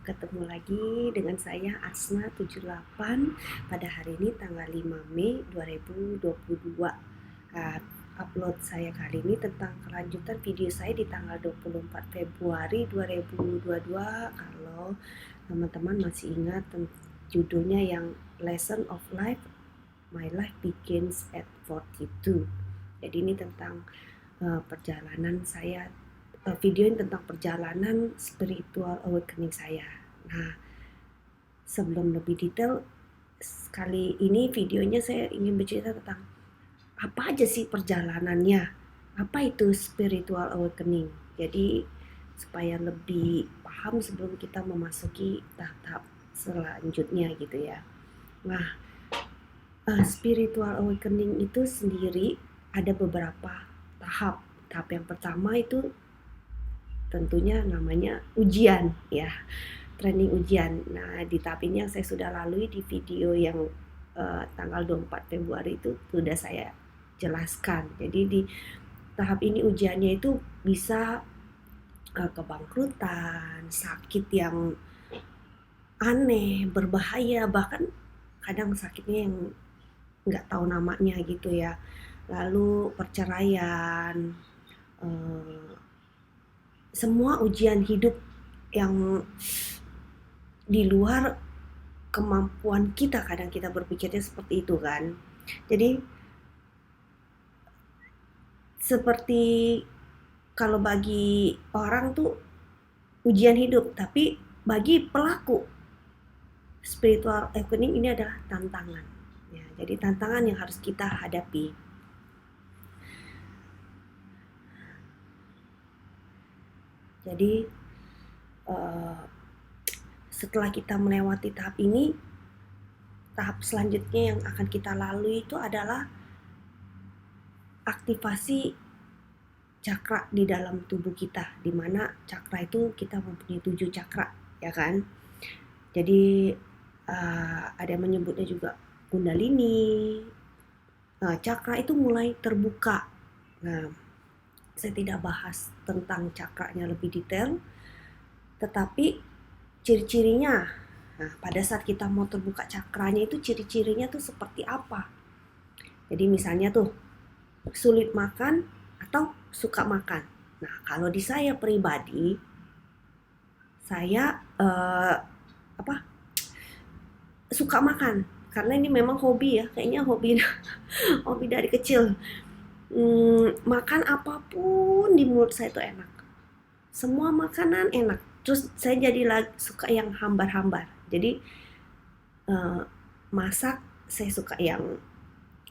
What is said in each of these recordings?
ketemu lagi dengan saya Asna78 pada hari ini tanggal 5 Mei 2022. Upload saya kali ini tentang kelanjutan video saya di tanggal 24 Februari 2022. Kalau teman-teman masih ingat judulnya yang Lesson of Life, My Life Begins at 42. Jadi ini tentang perjalanan saya, video ini tentang perjalanan spiritual awakening saya. Nah, sebelum lebih detail, kali ini videonya saya ingin bercerita tentang apa aja sih perjalanannya, apa itu spiritual awakening. Jadi supaya lebih paham sebelum kita memasuki tahap selanjutnya gitu ya. Nah, spiritual awakening itu sendiri ada beberapa tahap. Tahap yang pertama itu tentunya namanya ujian ya, training ujian. Nah, di tahap ini yang saya sudah lalui di video yang tanggal 24 Februari itu sudah saya jelaskan. Jadi di tahap ini ujiannya itu bisa kebangkrutan, sakit yang aneh, berbahaya, bahkan kadang sakitnya yang nggak tahu namanya gitu ya. Lalu perceraian, semua ujian hidup yang di luar kemampuan kita, kadang kita berpikirnya seperti itu kan. Jadi seperti kalau bagi orang tuh ujian hidup, tapi bagi pelaku spiritual awakening ini adalah tantangan ya. Jadi tantangan yang harus kita hadapi. Jadi setelah kita melewati tahap ini, tahap selanjutnya yang akan kita lalui itu adalah aktivasi cakra di dalam tubuh kita, di mana cakra itu kita mempunyai 7 cakra ya kan. Jadi ada yang menyebutnya juga kundalini. Cakra itu mulai terbuka. Nah, saya tidak bahas tentang cakranya lebih detail, tetapi ciri-cirinya, nah pada saat kita mau terbuka cakranya itu ciri-cirinya tuh seperti apa. Jadi misalnya tuh sulit makan atau suka makan. Nah, kalau di saya pribadi, saya suka makan karena ini memang hobi ya, kayaknya hobi hobi dari kecil. Makan apapun di mulut saya itu enak, semua makanan enak. Terus saya jadi suka yang hambar-hambar. Jadi masak saya suka yang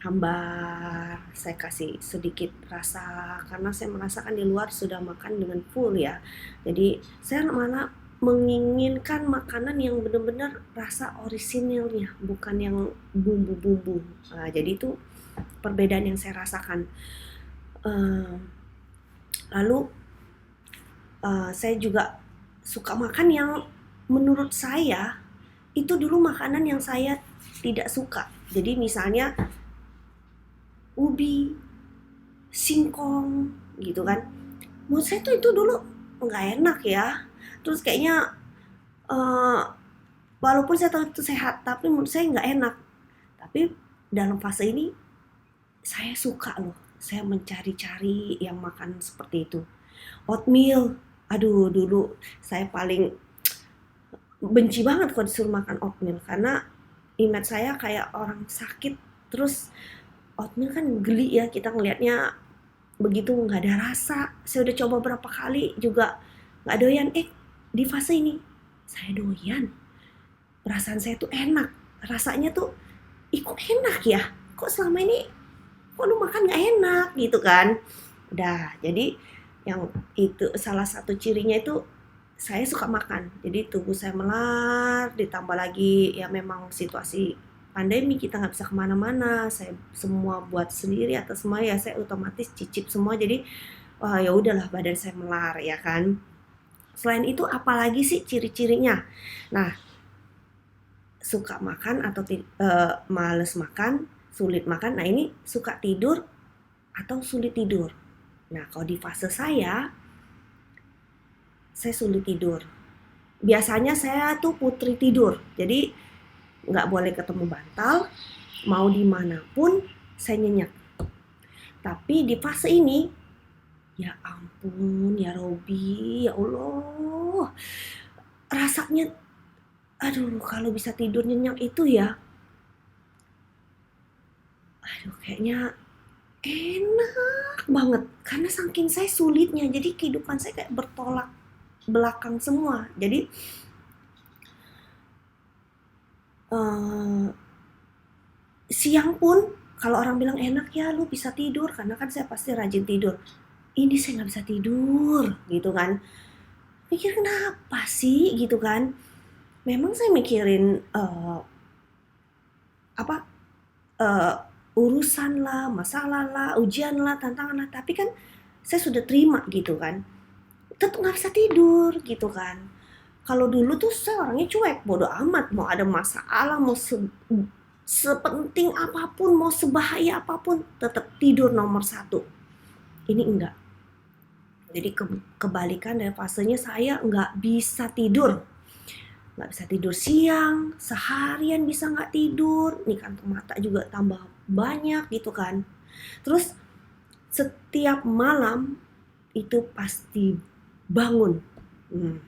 hambar, saya kasih sedikit rasa karena saya merasakan di luar sudah makan dengan full ya. Jadi saya malah menginginkan makanan yang benar-benar rasa orisinilnya, bukan yang bumbu-bumbu. Nah, jadi itu perbedaan yang saya rasakan. Lalu saya juga suka makan yang menurut saya itu dulu makanan yang saya tidak suka. Jadi misalnya ubi, singkong gitu kan. Menurut saya tuh itu dulu nggak enak ya. Terus kayaknya walaupun saya tahu itu sehat, tapi menurut saya nggak enak. Tapi dalam fase ini saya suka loh. Saya mencari-cari yang makan seperti itu. Oatmeal, aduh dulu saya paling benci banget kalau disuruh makan oatmeal karena image saya kayak orang sakit. Terus oatmeal kan geli ya, kita ngelihatnya begitu nggak ada rasa. Saya udah coba berapa kali juga nggak doyan. Di fase ini saya doyan, perasaan saya tuh enak, rasanya tuh kok enak ya, kok selama ini kok lu makan nggak enak gitu kan. Udah, jadi yang itu salah satu cirinya itu saya suka makan. Jadi tubuh saya melar, ditambah lagi ya memang situasi pandemi kita nggak bisa kemana-mana, saya semua buat sendiri atau semua ya saya otomatis cicip semua. Jadi wah ya udahlah badan saya melar ya kan. Selain itu apalagi sih ciri-cirinya? Nah, suka makan atau males makan, sulit makan. Nah ini suka tidur atau sulit tidur. Nah kalau di fase saya sulit tidur. biasanya saya tuh putri tidur, jadi nggak boleh ketemu bantal, mau dimanapun saya nyenyak. Tapi di fase ini, ya ampun ya Robi, ya Allah, rasanya aduh kalau bisa tidur nyenyak itu ya, aduh kayaknya enak banget. Karena saking saya sulitnya, jadi kehidupan saya kayak bertolak belakang semua. Jadi siang pun kalau orang bilang enak ya lu bisa tidur, karena kan saya pasti rajin tidur. Ini saya nggak bisa tidur gitu kan. Mikir kenapa sih gitu kan. Memang saya mikirin apa eh, urusan lah, masalah lah, ujian lah, tantangan lah. Tapi kan saya sudah terima gitu kan. Tetap nggak bisa tidur gitu kan. Kalau dulu tuh saya orangnya cuek, bodo amat, mau ada masalah, mau sepenting apapun, mau sebahaya apapun, tetap tidur nomor satu. Ini enggak. Jadi kebalikan dari fasenya, saya nggak bisa tidur. Nggak bisa tidur siang, seharian bisa nggak tidur, nih kantong mata juga tambah banyak gitu kan. Terus setiap malam itu pasti bangun. Hmm.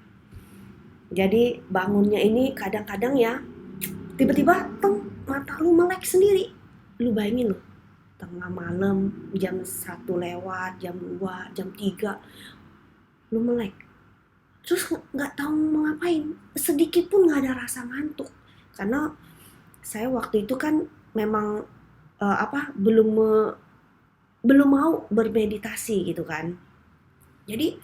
Jadi bangunnya ini kadang-kadang ya tiba-tiba mata lu melek sendiri. Lu bayangin lu, tengah malam jam 1 lewat, jam 2, jam 3 lu melek. Terus nggak tahu mau ngapain, sedikit pun nggak ada rasa ngantuk. Karena saya waktu itu kan memang belum mau bermeditasi gitu kan. Jadi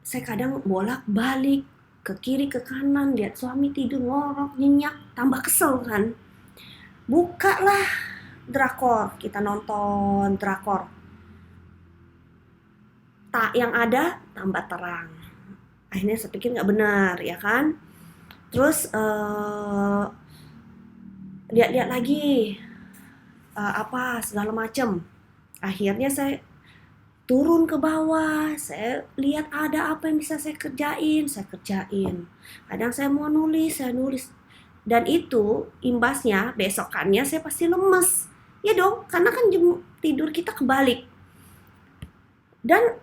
saya kadang bolak-balik ke kiri ke kanan, lihat suami tidur ngorok nyenyak, tambah kesel kan. Bukalah drakor, kita nonton drakor. Tak yang ada tambah terang. Akhirnya saya pikir nggak benar ya kan. Terus lihat-lihat lagi apa segala macam. Akhirnya saya turun ke bawah, saya lihat ada apa yang bisa saya kerjain. Kadang saya mau nulis, saya nulis. Dan itu imbasnya besokannya saya pasti lemes. Ya dong, karena kan jam tidur kita kebalik. Dan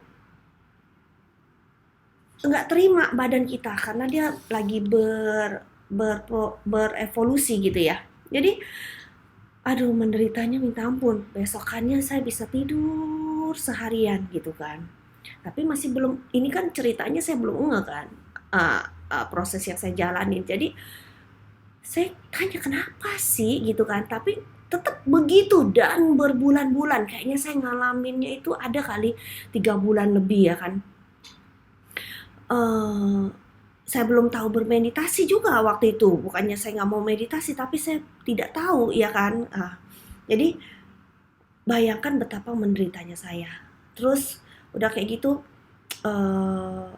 nggak terima badan kita karena dia lagi berevolusi gitu ya. Jadi aduh menderitanya minta ampun. Besokannya saya bisa tidur seharian gitu kan. Tapi masih belum, ini kan ceritanya saya belum ngeh kan. Proses yang saya jalanin. Jadi saya tanya kenapa sih gitu kan. Tapi tetap begitu dan berbulan-bulan. Kayaknya saya ngalaminnya itu ada kali 3 bulan lebih ya kan. eh saya belum tahu bermeditasi juga waktu itu. Bukannya saya nggak mau meditasi, tapi saya tidak tahu ya kan. Jadi bayangkan betapa menderitanya saya. Terus udah kayak gitu, eh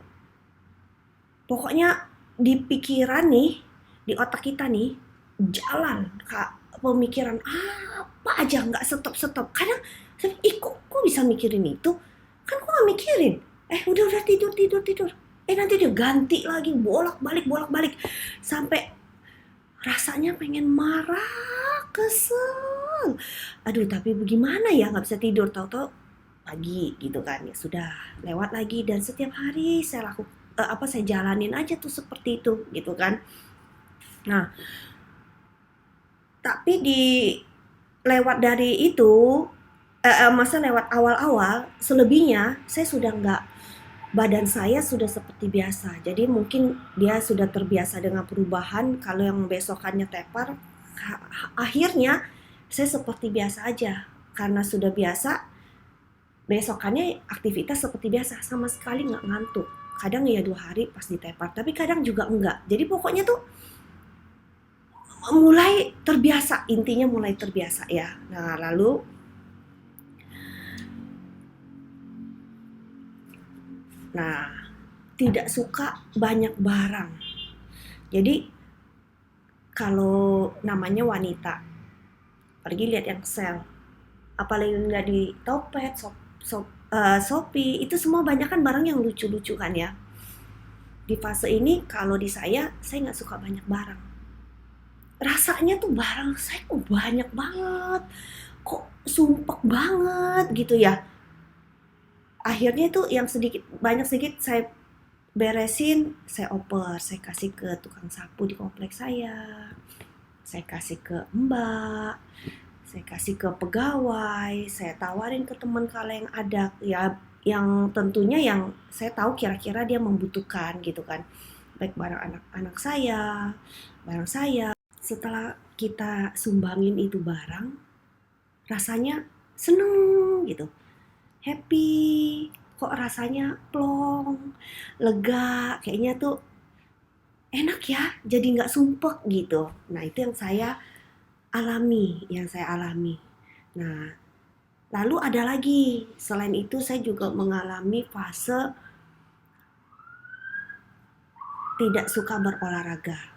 pokoknya di pikiran nih, di otak kita nih, jalan kak pemikiran apa aja nggak stop. Kadang saya, kok bisa mikirin itu? Kan kok nggak mikirin? Udah tidur. Nanti dia ganti lagi bolak balik sampai rasanya pengen marah, kesel. Aduh tapi bagaimana ya nggak bisa tidur, tahu-tahu pagi gitu kan, ya sudah lewat lagi. Dan setiap hari saya saya jalanin aja tuh seperti itu gitu kan. Nah tapi di lewat dari itu masa lewat awal-awal, selebihnya saya sudah nggak, badan saya sudah seperti biasa. Jadi mungkin dia sudah terbiasa dengan perubahan. Kalau yang besokannya tepar, akhirnya saya seperti biasa aja. Karena sudah biasa, besokannya aktivitas seperti biasa, sama sekali nggak ngantuk. Kadang ya 2 hari pas ditepar, tapi kadang juga enggak. Jadi pokoknya tuh mulai terbiasa, intinya mulai terbiasa ya. Nah lalu tidak suka banyak barang. Jadi kalau namanya wanita, pergi lihat yang sale, apalagi nggak di Topet, Shopee, itu semua banyak kan barang yang lucu-lucu kan ya. di fase ini kalau di saya nggak suka banyak barang. Rasanya tuh barang saya kok banyak banget, kok sumpek banget gitu ya. Akhirnya tuh yang sedikit saya beresin, saya oper, saya kasih ke tukang sapu di kompleks saya kasih ke mbak, saya kasih ke pegawai, saya tawarin ke teman kalau yang ada ya, yang tentunya yang saya tahu kira-kira dia membutuhkan gitu kan, baik barang anak-anak saya, barang saya. Setelah kita sumbangin itu barang, rasanya seneng gitu, happy, kok rasanya plong, lega, kayaknya tuh enak ya, jadi nggak sumpek gitu. Nah itu yang saya alami. Nah lalu ada lagi, selain itu saya juga mengalami fase tidak suka berolahraga.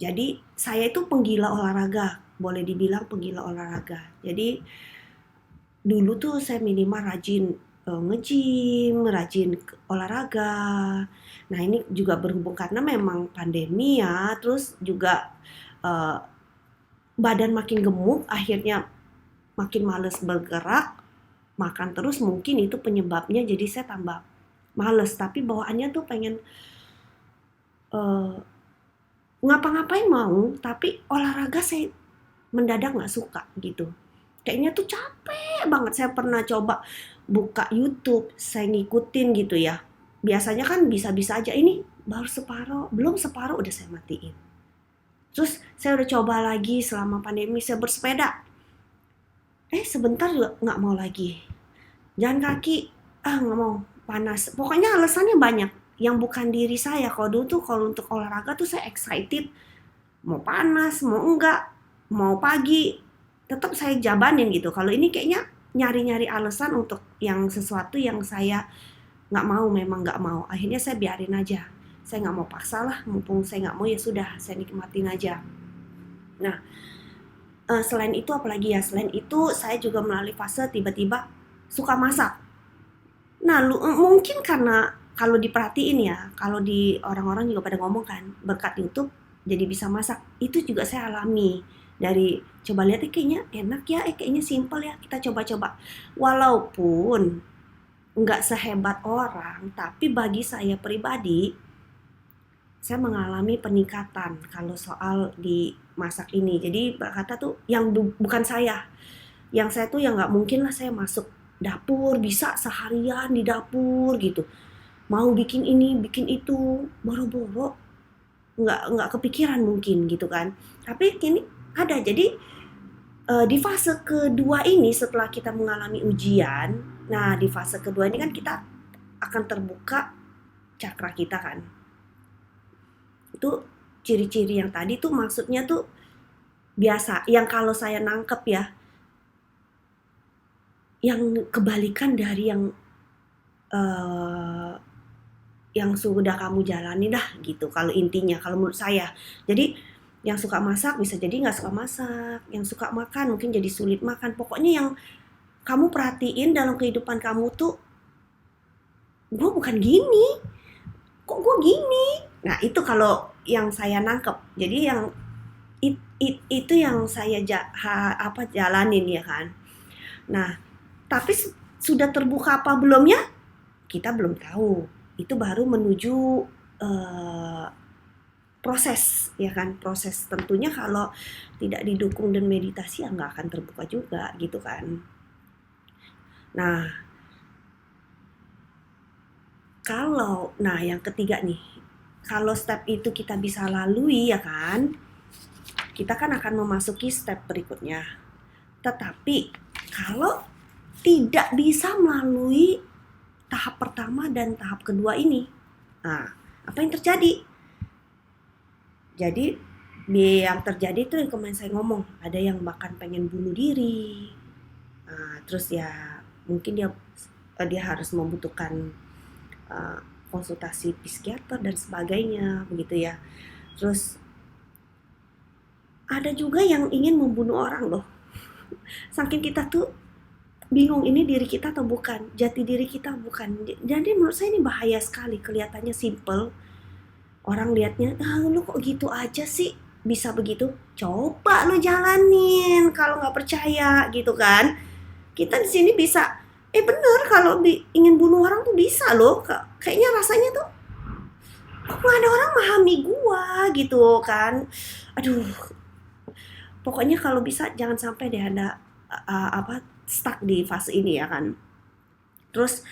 Jadi saya itu penggila olahraga, boleh dibilang penggila olahraga. Jadi dulu tuh saya minimal rajin nge-gym, rajin olahraga. Nah ini juga berhubung karena memang pandemi ya, terus juga uh, badan makin gemuk, akhirnya makin males bergerak, makan terus mungkin itu penyebabnya jadi saya tambah males. Tapi bawaannya tuh pengen uh, ngapa-ngapain mau, tapi olahraga saya mendadak nggak suka gitu. Kayaknya tuh capek banget. Saya pernah coba buka YouTube, saya ngikutin gitu ya. Biasanya kan bisa-bisa aja, ini baru separuh, belum separuh udah saya matiin. Terus saya udah coba lagi selama pandemi, saya bersepeda. Sebentar juga nggak mau lagi. Jalan kaki, nggak mau, panas. Pokoknya alasannya banyak. Yang bukan diri saya. Kalau dulu tuh kalau untuk olahraga tuh saya excited. Mau panas, mau enggak, mau pagi, tetap saya jabanin gitu. Kalau ini kayaknya nyari-nyari alasan untuk yang sesuatu yang saya nggak mau, memang nggak mau. Akhirnya saya biarin aja. Saya nggak mau paksa lah, mumpung saya nggak mau ya sudah, saya nikmatin aja. Nah, selain itu apalagi ya? Selain itu saya juga melalui fase tiba-tiba suka masak. Nah, mungkin karena kalau diperhatiin ya, kalau di orang-orang juga pada ngomong kan, berkat YouTube jadi bisa masak. Itu juga saya alami. Dari coba lihat kayaknya enak ya, kayaknya simple ya, kita coba-coba. Walaupun nggak sehebat orang, tapi bagi saya pribadi, saya mengalami peningkatan kalau soal di masak ini. Jadi kata tuh yang bukan saya. Yang saya tuh yang nggak mungkin lah saya masuk dapur bisa seharian di dapur gitu. Mau bikin ini, bikin itu, boro-boro nggak kepikiran mungkin gitu kan. Tapi kini ada. Jadi di fase kedua ini setelah kita mengalami ujian, nah di fase kedua ini kan kita akan terbuka cakra kita kan. Itu ciri-ciri yang tadi tuh maksudnya tuh biasa. Yang kalau saya nangkep ya, yang kebalikan dari yang sudah kamu jalani dah gitu. Kalau intinya, kalau menurut saya. Jadi yang suka masak bisa jadi nggak suka masak. Yang suka makan mungkin jadi sulit makan. Pokoknya yang kamu perhatiin dalam kehidupan kamu tuh, gue bukan gini, kok gue gini. Nah itu kalau yang saya nangkep. Jadi yang itu yang saya jalanin ya kan. Nah tapi sudah terbuka apa belumnya kita belum tahu. Itu baru menuju proses ya kan. Proses tentunya kalau tidak didukung dan meditasi ya nggak akan terbuka juga gitu kan. Nah yang ketiga nih, kalau step itu kita bisa lalui ya kan, kita kan akan memasuki step berikutnya. Tetapi kalau tidak bisa melalui tahap pertama dan tahap kedua ini, nah apa yang terjadi? Jadi yang terjadi itu yang kemarin saya ngomong, ada yang bahkan pengen bunuh diri. Nah, terus ya mungkin dia harus membutuhkan konsultasi psikiater dan sebagainya begitu ya. Terus ada juga yang ingin membunuh orang loh. Saking kita tuh bingung ini diri kita atau bukan, jati diri kita bukan. Jadi menurut saya ini bahaya sekali. Kelihatannya simple, orang lihatnya, lu kok gitu aja sih, bisa begitu. Coba lu jalanin kalau nggak percaya gitu kan. Kita di sini bisa, bener, kalau ingin bunuh orang tuh bisa loh. Kayaknya rasanya tuh kok nggak ada orang memahami gua gitu kan. Aduh, pokoknya kalau bisa jangan sampai deh Anda stuck di fase ini ya kan. Terus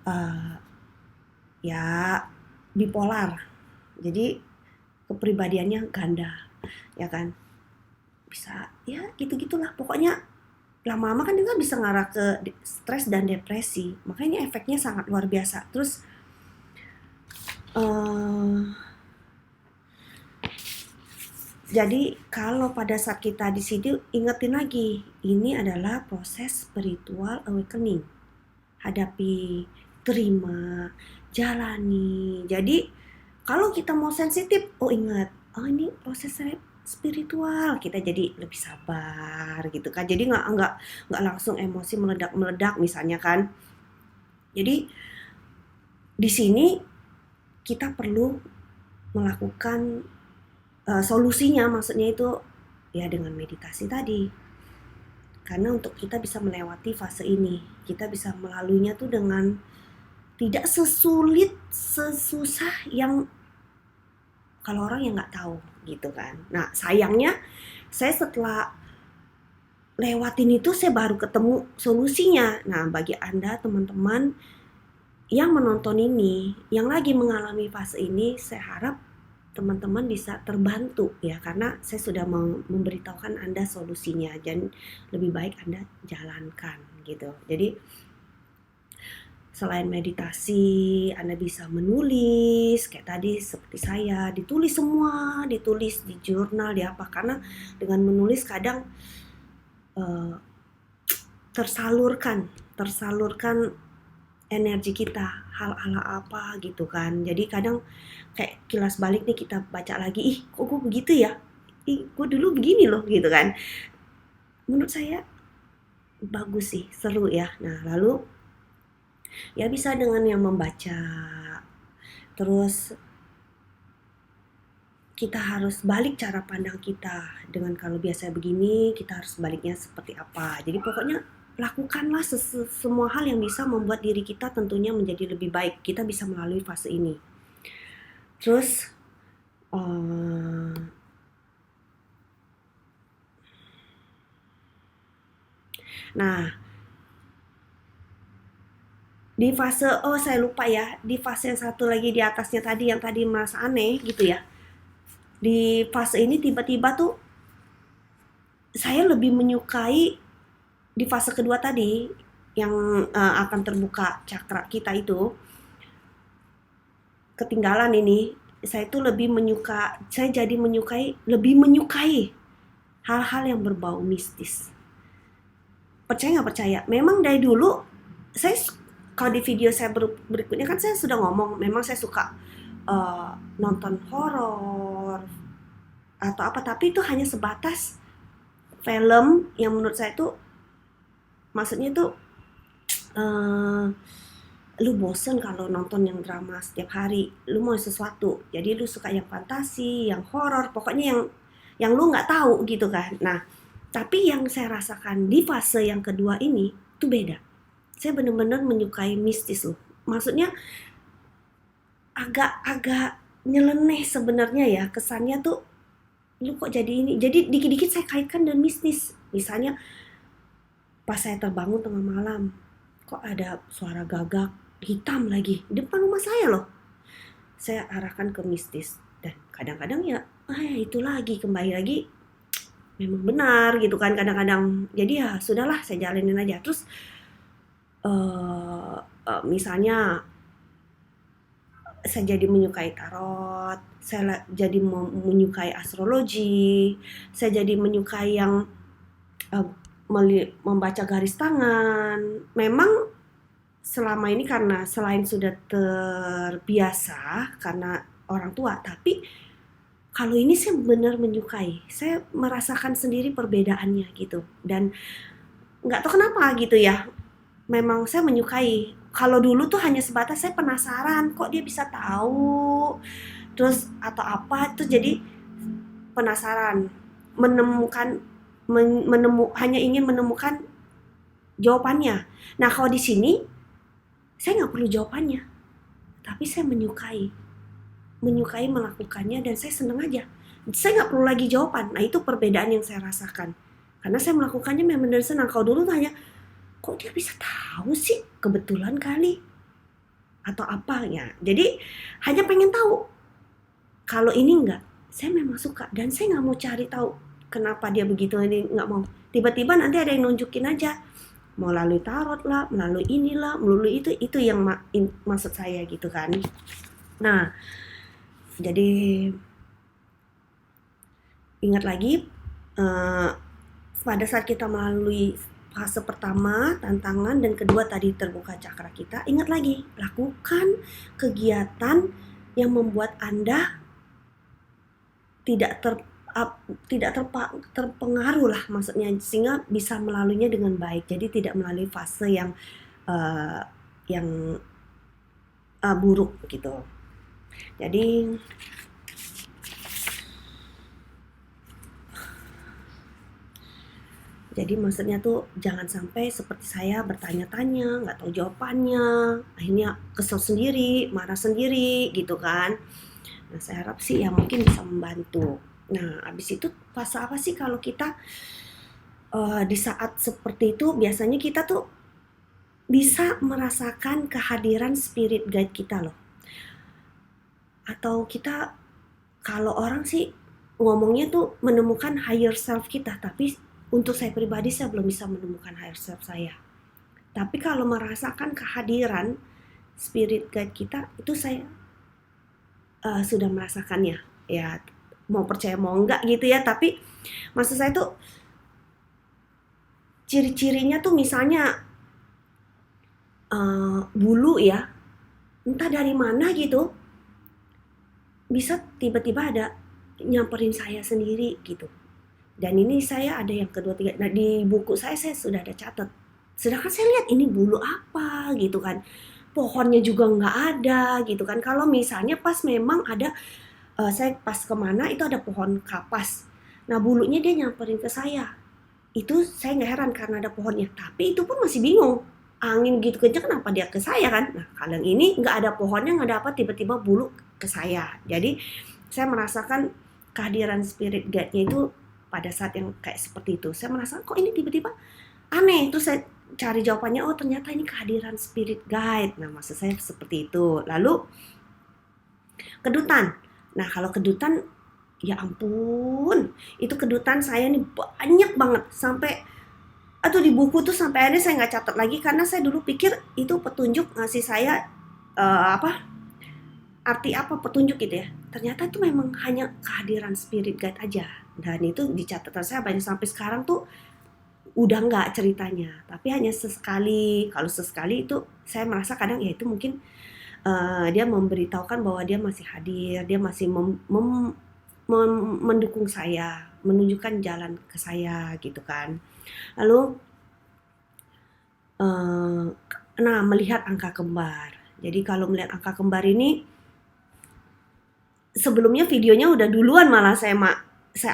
uh, ya bipolar, jadi kepribadiannya ganda ya kan, bisa ya gitu-gitulah pokoknya. Lama-lama kan itu bisa ngarah ke stres dan depresi, makanya efeknya sangat luar biasa. Terus jadi kalau pada saat kita di sini, ingetin lagi, ini adalah proses spiritual awakening. Hadapi, terima, jalani. Jadi kalau kita mau sensitif, ingat, ini proses spiritual, kita jadi lebih sabar gitu kan. Jadi nggak langsung emosi meledak misalnya kan. Jadi di sini kita perlu melakukan solusinya, maksudnya itu ya dengan meditasi tadi. Karena untuk kita bisa melewati fase ini, kita bisa melaluinya tuh dengan tidak sesulit, sesusah yang kalau orang yang nggak tahu gitu kan. Nah sayangnya saya setelah lewatin itu saya baru ketemu solusinya. Nah bagi Anda teman-teman yang menonton ini, yang lagi mengalami fase ini, saya harap teman-teman bisa terbantu ya, karena saya sudah memberitahukan Anda solusinya dan lebih baik Anda jalankan gitu. Jadi selain meditasi, Anda bisa menulis kayak tadi seperti saya, ditulis semua, ditulis di jurnal di apa, karena dengan menulis kadang tersalurkan energi kita, hal-hal apa gitu kan. Jadi kadang kayak kilas balik nih, kita baca lagi, kok gue begitu ya, gue dulu begini loh gitu kan. Menurut saya bagus sih, seru ya. Nah lalu ya bisa dengan yang membaca, terus kita harus balik cara pandang kita. Dengan kalau biasa begini, kita harus baliknya seperti apa. Jadi pokoknya lakukanlah semua hal yang bisa membuat diri kita tentunya menjadi lebih baik. Kita bisa melalui fase ini. Terus nah di fase, saya lupa ya, di fase yang satu lagi di atasnya tadi, yang tadi merasa aneh gitu ya, di fase ini tiba-tiba tuh saya lebih menyukai di fase kedua tadi yang akan terbuka cakra kita itu. Ketinggalan ini, saya tuh lebih menyukai hal-hal yang berbau mistis. Percaya nggak percaya, memang dari dulu saya, kalau di video saya berikutnya kan saya sudah ngomong, memang saya suka nonton horor atau apa, tapi itu hanya sebatas film yang menurut saya tuh, maksudnya tuh lu bosen kalau nonton yang drama setiap hari, lu mau sesuatu, jadi lu suka yang fantasi, yang horor, pokoknya yang lu nggak tahu gitu kan. Nah tapi yang saya rasakan di fase yang kedua ini tuh beda. Saya benar-benar menyukai mistis loh, maksudnya agak nyeleneh sebenarnya ya, kesannya tuh lu kok jadi ini, jadi dikit-dikit saya kaitkan dengan mistis. Misalnya pas saya terbangun tengah malam, kok ada suara gagak hitam lagi di depan rumah saya loh, saya arahkan ke mistis. Dan kadang-kadang ya itu lagi, kembali lagi memang benar gitu kan kadang-kadang. Jadi ya sudahlah, saya jalanin aja. Terus misalnya saya jadi menyukai tarot, saya jadi menyukai astrologi, saya jadi menyukai yang membaca garis tangan. Memang selama ini karena selain sudah terbiasa karena orang tua, tapi kalau ini saya benar menyukai, saya merasakan sendiri perbedaannya gitu. Dan nggak tahu kenapa gitu ya, memang saya menyukai. Kalau dulu tuh hanya sebatas saya penasaran kok dia bisa tahu, terus atau apa, tuh jadi penasaran, menemukan hanya ingin menemukan jawabannya. Nah kalau di sini saya nggak perlu jawabannya, tapi saya menyukai melakukannya dan saya senang aja. Saya nggak perlu lagi jawaban. Nah itu perbedaan yang saya rasakan. Karena saya melakukannya memang dari senang. Kalau dulu hanya, kok dia bisa tahu sih? Kebetulan kali. Atau apa ya. Jadi hanya pengen tahu. Kalau ini enggak, saya memang suka. Dan saya nggak mau cari tahu kenapa dia begitu. Ini nggak mau. Tiba-tiba nanti ada yang nunjukin aja. Mau melalui tarot lah, melalui inilah, melalui itu yang maksud saya gitu kan. Nah, jadi ingat lagi, pada saat kita melalui fase pertama, tantangan, dan kedua tadi terbuka cakra kita, ingat lagi, lakukan kegiatan yang membuat Anda tidak terpengaruh lah, maksudnya, sehingga bisa melaluinya dengan baik. Jadi tidak melalui fase yang buruk gitu. Jadi maksudnya tuh jangan sampai seperti saya bertanya-tanya, nggak tahu jawabannya, akhirnya kesel sendiri, marah sendiri gitu kan. Nah saya harap sih ya mungkin bisa membantu. Nah abis itu fase apa sih kalau kita di saat seperti itu biasanya kita tuh bisa merasakan kehadiran spirit guide kita loh. Atau kita, kalau orang sih ngomongnya tuh menemukan higher self kita, tapi untuk saya pribadi saya belum bisa menemukan higher self saya. Tapi kalau merasakan kehadiran spirit guide kita, itu saya sudah merasakannya. Ya mau percaya mau enggak gitu ya, tapi maksud saya tuh ciri-cirinya tuh misalnya bulu ya, entah dari mana gitu, bisa tiba-tiba ada nyamperin saya sendiri gitu. Dan ini saya ada yang kedua tiga. Nah di buku saya sudah ada catat. Sedangkan saya lihat ini bulu apa gitu kan. Pohonnya juga nggak ada gitu kan. Kalau misalnya pas memang ada, saya pas kemana itu ada pohon kapas. Nah bulunya dia nyamperin ke saya. Itu saya nggak heran karena ada pohonnya. Tapi itu pun masih bingung. Angin gitu kencang kenapa dia ke saya kan. Nah kalau ini nggak ada pohonnya nggak dapat tiba-tiba bulu ke saya. Jadi saya merasakan kehadiran spirit guide-nya itu pada saat yang kayak seperti itu. Saya merasa kok ini tiba-tiba aneh. Terus saya cari jawabannya, oh ternyata ini kehadiran spirit guide. Nah maksud saya seperti itu. Lalu kedutan. Nah kalau kedutan, ya ampun, itu kedutan saya nih banyak banget. Sampai di buku tuh sampai akhirnya saya nggak catat lagi karena saya dulu pikir itu petunjuk ngasih saya arti apa petunjuk gitu ya. Ternyata itu memang hanya kehadiran spirit guide aja. Dan itu di catatan saya banyak sampai sekarang tuh udah nggak ceritanya. Tapi hanya sesekali. Kalau sesekali itu saya merasa kadang ya itu mungkin dia memberitahukan bahwa dia masih hadir, dia masih mendukung saya, menunjukkan jalan ke saya gitu kan. Lalu melihat angka kembar. Jadi kalau melihat angka kembar ini sebelumnya videonya udah duluan malah saya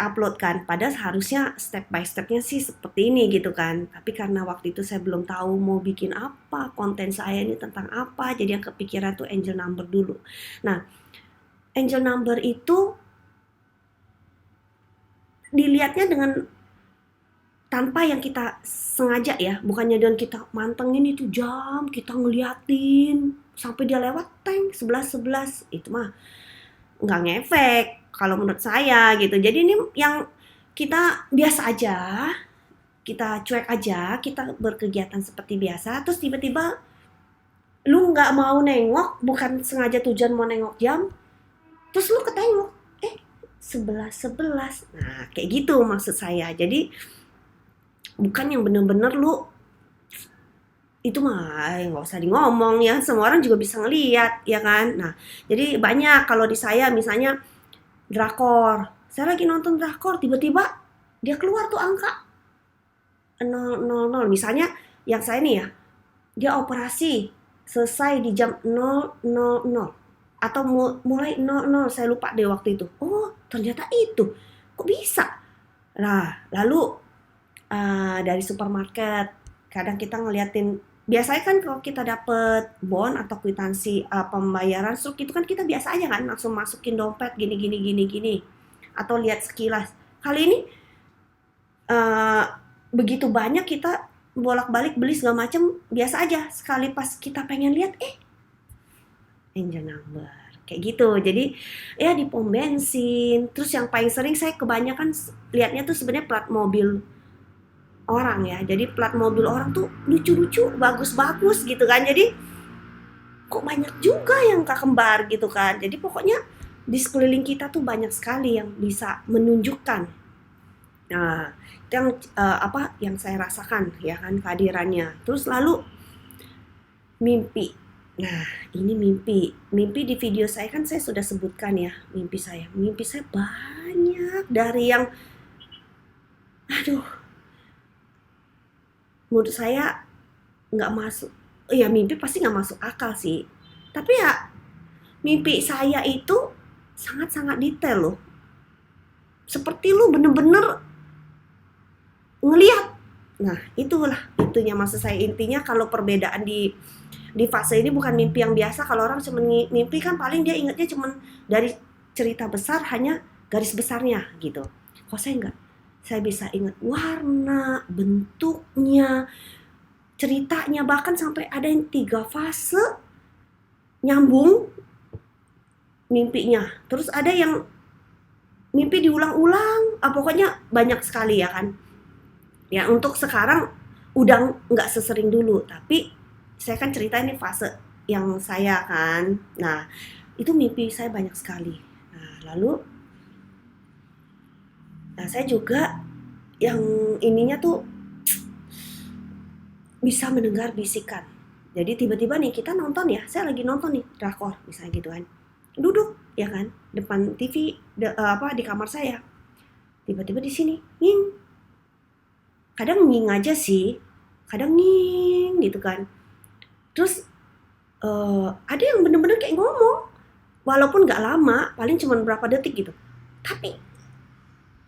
uploadkan. Padahal harusnya step by stepnya sih seperti ini gitu kan. Tapi karena waktu itu saya belum tahu mau bikin apa, konten saya ini tentang apa, jadi yang kepikiran tuh angel number dulu. Nah, angel number itu dilihatnya dengan tanpa yang kita sengaja ya, bukannya dengan kita mantengin itu jam, kita ngeliatin sampai dia lewat tank 11 itu mah nggak ngefek kalau menurut saya gitu. Jadi ini yang kita biasa aja, kita cuek aja, kita berkegiatan seperti biasa, terus tiba-tiba lu nggak mau nengok, bukan sengaja tujuan mau nengok jam, terus lu ketengok 11. Nah kayak gitu maksud saya. Jadi bukan yang bener-bener lu itu mah nggak usah di ngomong ya, semua orang juga bisa ngelihat ya kan. Nah jadi banyak kalau di saya misalnya drakor, saya lagi nonton drakor tiba-tiba dia keluar tuh angka 0.00. Misalnya yang saya nih ya, dia operasi selesai di jam 0.00 atau mulai 00, saya lupa deh waktu itu. Oh, ternyata itu. Kok bisa? Nah, lalu dari supermarket, kadang kita ngeliatin, biasanya kan kalau kita dapet bon atau kwitansi pembayaran struk itu kan kita biasa aja kan langsung masukin dompet gini gini gini gini atau lihat sekilas. Kali ini uh, begitu banyak kita bolak-balik beli segala macam, biasa aja sekali pas kita pengen lihat engine number kayak gitu. Jadi ya di pom bensin, terus yang paling sering saya kebanyakan lihatnya tuh sebenarnya plat mobil orang ya. Jadi plat mobil orang tuh lucu-lucu, bagus-bagus gitu kan. Jadi kok banyak juga yang kembar gitu kan. Jadi pokoknya di sekeliling kita tuh banyak sekali yang bisa menunjukkan. Nah, itu yang yang saya rasakan ya kan kehadirannya. Terus lalu mimpi. Nah, ini mimpi. Mimpi di video saya kan saya sudah sebutkan ya, mimpi saya. Mimpi saya banyak dari yang aduh, menurut saya nggak masuk. Ya mimpi pasti nggak masuk akal sih. Tapi ya mimpi saya itu sangat-sangat detail loh. Seperti lu bener-bener ngeliat. Nah, itunya maksud saya. Intinya kalau perbedaan di fase ini bukan mimpi yang biasa. Kalau orang cuma mimpi kan paling dia ingatnya cuma dari cerita besar, hanya garis besarnya gitu. Kok saya enggak? Saya bisa ingat warna, bentuknya, ceritanya, bahkan sampai ada yang 3 fase nyambung mimpinya. Terus ada yang mimpi diulang-ulang, pokoknya banyak sekali ya kan. Ya untuk sekarang udah nggak sesering dulu, tapi saya kan cerita ini fase yang saya kan. Nah, itu mimpi saya banyak sekali. Nah, lalu saya juga yang ininya tuh bisa mendengar bisikan. Jadi tiba-tiba nih kita nonton ya, saya lagi nonton nih drakor misalnya gitu kan. Duduk ya kan depan TV di kamar saya. Tiba-tiba di sini, nging. Kadang nging aja sih, kadang nging gitu kan. Terus ada yang bener-bener kayak ngomong, walaupun nggak lama, paling cuma berapa detik gitu. Tapi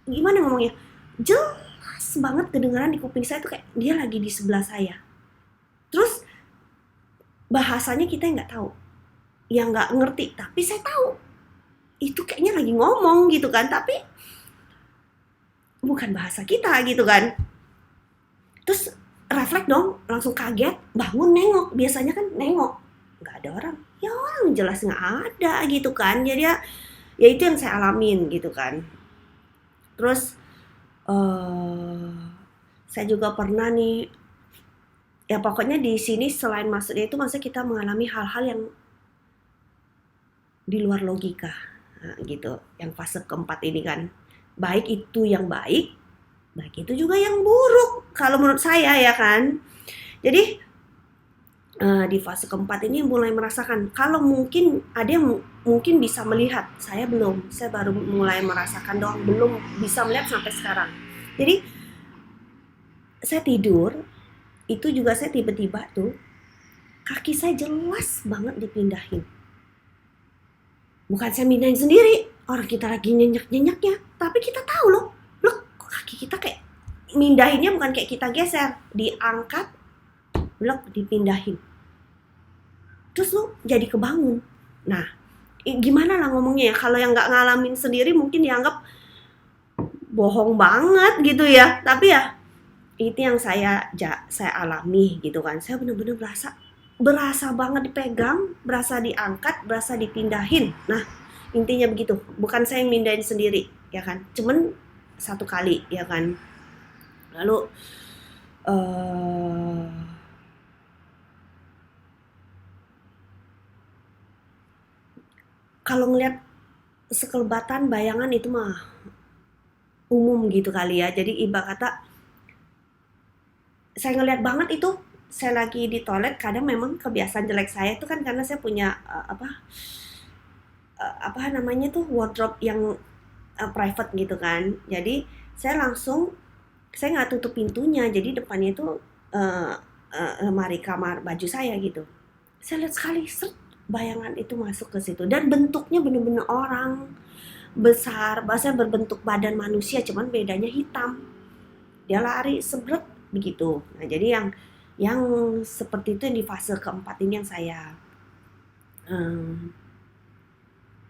gimana ngomongnya? Jelas banget kedengaran di kuping saya tuh kayak dia lagi di sebelah saya. Terus bahasanya kita nggak tahu, yang nggak ngerti, tapi saya tahu itu kayaknya lagi ngomong gitu kan, tapi bukan bahasa kita gitu kan. Terus refleks dong, langsung kaget, bangun nengok, biasanya kan nengok, nggak ada orang, ya orang jelas nggak ada gitu kan. Jadi ya itu yang saya alamin gitu kan. Terus saya juga pernah nih, ya pokoknya di sini selain maksudnya itu maksudnya kita mengalami hal-hal yang di luar logika, nah, gitu. Yang fase keempat ini kan, baik itu yang baik itu juga yang buruk kalau menurut saya ya kan. Jadi di fase keempat ini mulai merasakan, kalau mungkin ada yang mungkin bisa melihat, saya belum, saya baru mulai merasakan doang, belum bisa melihat sampai sekarang. Jadi saya tidur, itu juga saya tiba-tiba tuh kaki saya jelas banget dipindahin. Bukan saya pindahin sendiri, orang kita lagi nyenyak-nyenyaknya, tapi kita tahu loh kaki kita kayak mindahinnya bukan kayak kita geser, diangkat, dipindahin. Terus lu jadi kebangun. Nah, gimana lah ngomongnya ya, kalau yang nggak ngalamin sendiri mungkin dianggap bohong banget gitu ya. Tapi ya itu yang saya alami gitu kan. Saya bener-bener berasa banget dipegang, berasa diangkat, berasa dipindahin. Nah, intinya begitu. Bukan saya yang mindahin sendiri, ya kan. Cuman satu kali, ya kan. Lalu kalau ngelihat sekelebatan bayangan itu mah umum gitu kali ya. Jadi ibarat kata saya ngelihat banget itu, saya lagi di toilet, kadang memang kebiasaan jelek saya itu kan karena saya punya apa namanya tuh wardrobe yang private gitu kan. Jadi saya langsung saya nggak tutup pintunya, jadi depannya itu uh, lemari kamar baju saya gitu. Saya lihat sekali, bayangan itu masuk ke situ dan bentuknya bener-bener orang besar, bahasa berbentuk badan manusia, cuman bedanya hitam. Dia lari sebret begitu. Nah, jadi yang seperti itu yang di fase keempat ini yang saya um,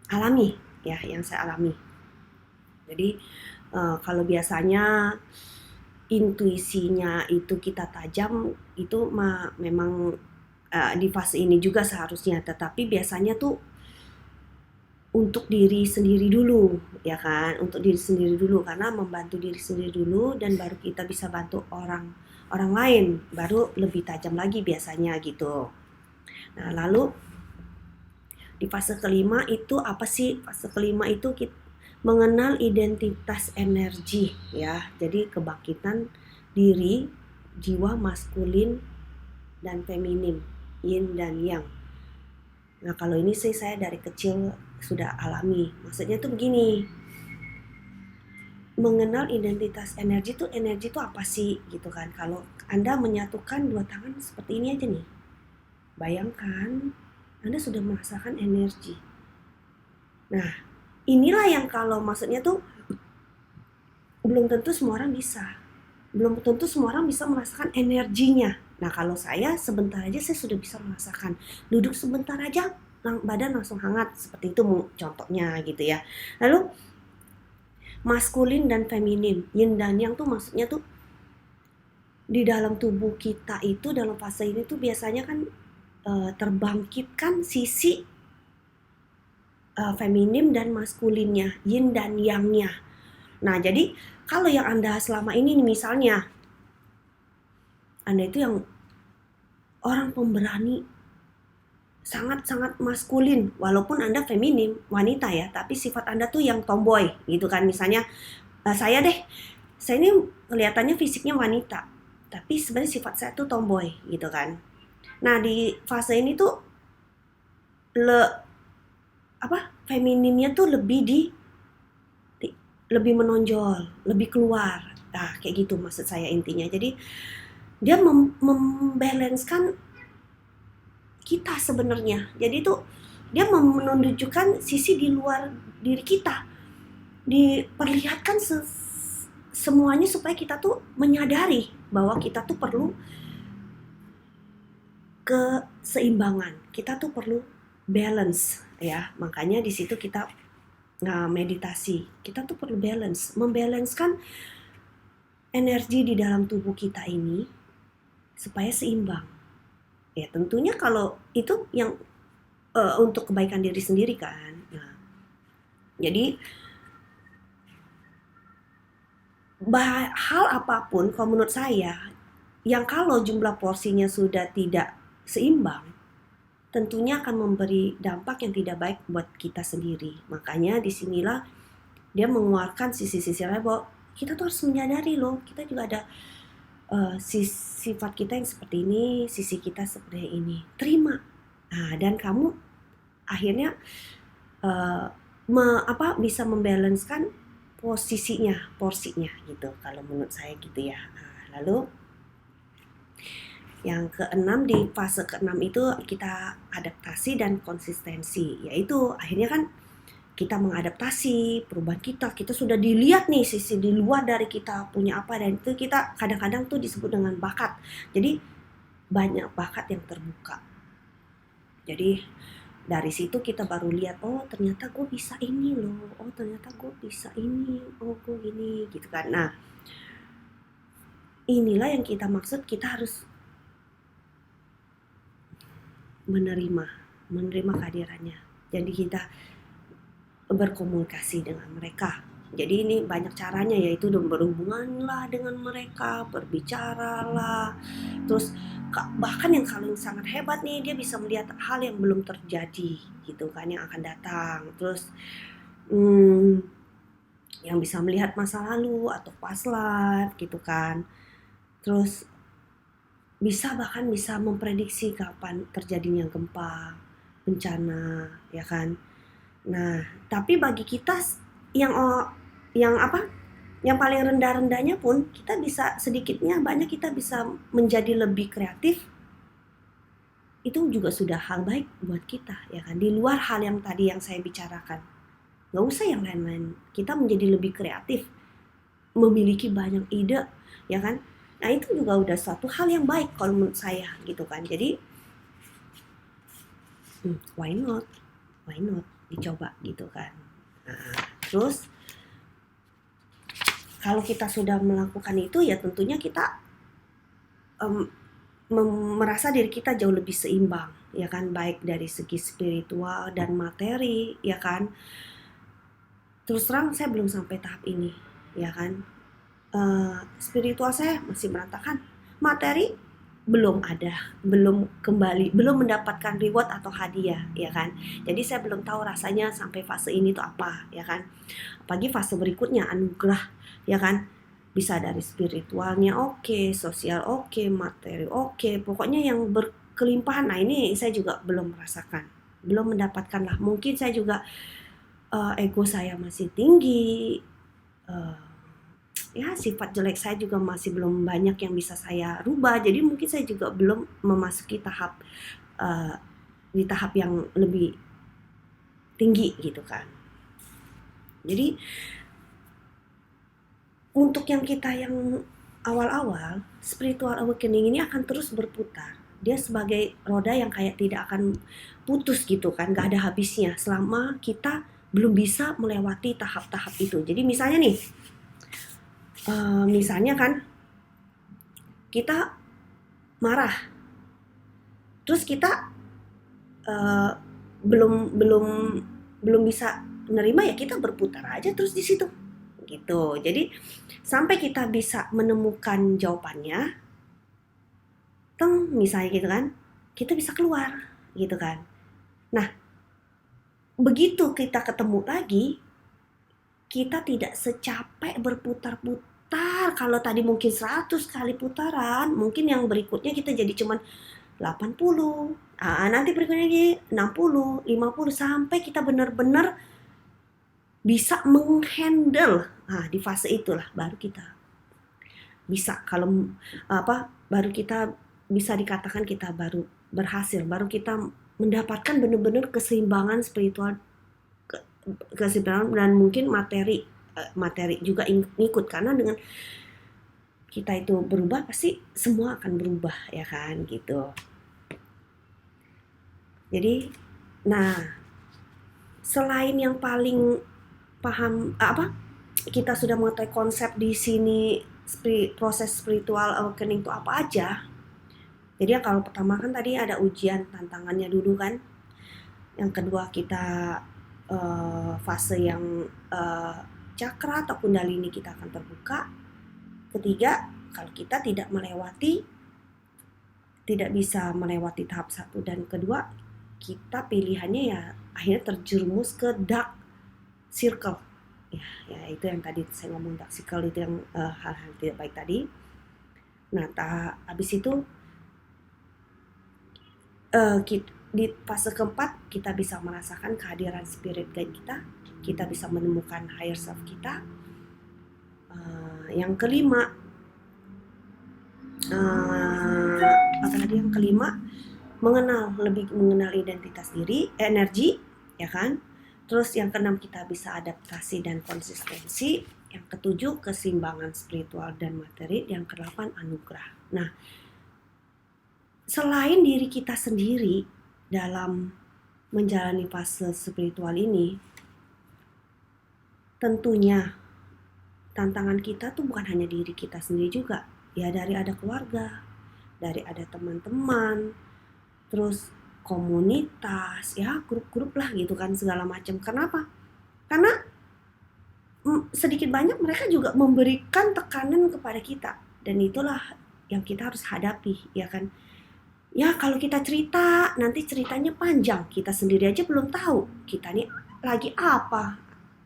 alami, ya, yang saya alami. Jadi kalau biasanya intuisinya itu kita tajam, itu memang di fase ini juga seharusnya, tetapi biasanya tuh untuk diri sendiri dulu, ya kan, untuk diri sendiri dulu, karena membantu diri sendiri dulu dan baru kita bisa bantu orang orang lain, baru lebih tajam lagi biasanya gitu. Nah, lalu di fase kelima itu apa sih? Fase kelima itu kita mengenal identitas energi, ya. Jadi kebangkitan diri, jiwa maskulin dan feminim, yin dan yang. Nah, kalau ini sih saya dari kecil sudah alami. Maksudnya tuh begini, mengenal identitas energi tuh apa sih gitu kan. Kalau Anda menyatukan dua tangan seperti ini aja nih, bayangkan Anda sudah merasakan energi. Nah, inilah yang kalau maksudnya tuh belum tentu semua orang bisa. Belum tentu semua orang bisa merasakan energinya. Nah, kalau saya sebentar aja saya sudah bisa merasakan. Duduk sebentar aja badan langsung hangat, seperti itu contohnya gitu ya. Lalu maskulin dan feminim, yin dan yang tuh maksudnya tuh di dalam tubuh kita itu dalam fase ini tuh biasanya kan terbangkitkan sisi feminim dan maskulinnya, yin dan yangnya. Nah, jadi kalau yang Anda selama ini misalnya Anda itu yang orang pemberani, sangat-sangat maskulin, walaupun Anda feminim, wanita ya, tapi sifat Anda tuh yang tomboy gitu kan. Misalnya saya ini kelihatannya fisiknya wanita, tapi sebenarnya sifat saya tuh tomboy gitu kan. Nah, di fase ini tuh femininnya tuh lebih menonjol, lebih keluar. Nah, kayak gitu maksud saya intinya. Jadi dia membalanskan kita sebenarnya. Jadi tuh dia menunjukkan sisi di luar diri kita. Diperlihatkan semuanya supaya kita tuh menyadari bahwa kita tuh perlu keseimbangan. Kita tuh perlu balance ya. Makanya di situ kita meditasi. Kita tuh perlu balance, membalancekan energi di dalam tubuh kita ini supaya seimbang. Ya tentunya kalau itu yang untuk kebaikan diri sendiri kan. Nah, jadi hal apapun kalau menurut saya yang kalau jumlah porsinya sudah tidak seimbang, tentunya akan memberi dampak yang tidak baik buat kita sendiri. Makanya disinilah dia mengeluarkan sisi-sisi lain bahwa kita tuh harus menyadari loh, kita juga ada sifat kita yang seperti ini, sisi kita seperti ini. Terima. Nah, dan kamu akhirnya bisa membalancekan porsinya gitu. Kalau menurut saya gitu ya. Nah, lalu yang keenam, di fase keenam itu kita adaptasi dan konsistensi, yaitu akhirnya kan kita mengadaptasi perubahan kita sudah dilihat nih sisi di luar dari kita punya apa, dan itu kita kadang-kadang tuh disebut dengan bakat. Jadi banyak bakat yang terbuka. Jadi dari situ kita baru lihat, oh ternyata gue bisa ini loh, oh ternyata gue bisa ini, oh gue gini gitu kan. Nah, inilah yang kita maksud, kita harus menerima kehadirannya. Jadi kita berkomunikasi dengan mereka. Jadi ini banyak caranya, yaitu berhubungan lah dengan mereka, berbicara lah. Terus bahkan yang paling sangat hebat nih, dia bisa melihat hal yang belum terjadi gitu kan, yang akan datang. Terus yang bisa melihat masa lalu atau past life gitu kan. Terus bahkan bisa memprediksi kapan terjadinya gempa, bencana, ya kan. Nah, tapi bagi kita yang yang paling rendah-rendahnya pun kita bisa sedikitnya banyak kita bisa menjadi lebih kreatif, itu juga sudah hal baik buat kita ya kan, di luar hal yang tadi yang saya bicarakan. Nggak usah yang lain-lain, kita menjadi lebih kreatif, memiliki banyak ide ya kan. Nah itu juga udah suatu hal yang baik kalau menurut saya gitu kan. Jadi why not dicoba gitu kan. Nah, terus kalau kita sudah melakukan itu ya tentunya kita merasa diri kita jauh lebih seimbang ya kan, baik dari segi spiritual dan materi ya kan. Terus terang saya belum sampai tahap ini ya kan. Spiritual saya masih berantakan, materi belum ada, belum mendapatkan reward atau hadiah ya kan. Jadi saya belum tahu rasanya sampai fase ini tuh apa ya kan. Apalagi fase berikutnya anugerah ya kan, bisa dari spiritualnya oke, sosial oke, materi oke, pokoknya yang berkelimpahan. Nah ini saya juga belum merasakan, belum mendapatkan lah. Mungkin saya juga ego saya masih tinggi, ya sifat jelek saya juga masih belum banyak yang bisa saya rubah. Jadi mungkin saya juga belum memasuki tahap di tahap yang lebih tinggi gitu kan. Jadi untuk yang kita yang awal-awal, spiritual awakening ini akan terus berputar. Dia sebagai roda yang kayak tidak akan putus gitu kan, gak ada habisnya selama kita belum bisa melewati tahap-tahap itu. Jadi misalnya nih, misalnya kan kita marah, terus kita belum bisa menerima, ya kita berputar aja terus di situ gitu. Jadi sampai kita bisa menemukan jawabannya, misalnya gitu kan, kita bisa keluar gitu kan. Nah begitu kita ketemu lagi, kita tidak secapek berputar-putar. Kalau tadi mungkin 100 kali putaran, mungkin yang berikutnya kita jadi cuman 80, nanti berikutnya lagi 60, 50, sampai kita benar-benar bisa menghandle. Di fase itulah baru kita bisa, kalau baru kita bisa dikatakan kita baru berhasil, baru kita mendapatkan benar-benar keseimbangan spiritual, keseimbangan, dan mungkin materi juga ikut, karena dengan kita itu berubah pasti semua akan berubah ya kan gitu. Jadi nah selain yang paling paham kita sudah mengetahui konsep di sini, proses spiritual awakening itu apa aja. Jadi kalau pertama kan tadi ada ujian tantangannya dulu kan. Yang kedua kita fase yang cakra atau kundalini kita akan terbuka. Ketiga, kalau kita tidak bisa melewati tahap 1 dan kedua, kita pilihannya ya akhirnya terjerumus ke dark circle. Ya itu yang tadi saya ngomong, dark circle itu yang hal-hal tidak baik tadi. Nah, habis itu di fase keempat kita bisa merasakan kehadiran spirit guide kita bisa menemukan higher self kita. Yang kelima, yang kelima, lebih mengenal identitas diri, energi, ya kan? Terus yang keenam, kita bisa adaptasi dan konsistensi. Yang ketujuh, keseimbangan spiritual dan materi. Yang kedelapan, anugerah. Nah, selain diri kita sendiri dalam menjalani fase spiritual ini, tentunya tantangan kita tuh bukan hanya diri kita sendiri juga. Ya dari ada keluarga, dari ada teman-teman, terus komunitas, ya grup-grup lah gitu kan, segala macam. Kenapa? Karena sedikit banyak mereka juga memberikan tekanan kepada kita, dan itulah yang kita harus hadapi, ya kan? Ya kalau kita cerita, nanti ceritanya panjang, kita sendiri aja belum tahu kita nih lagi apa,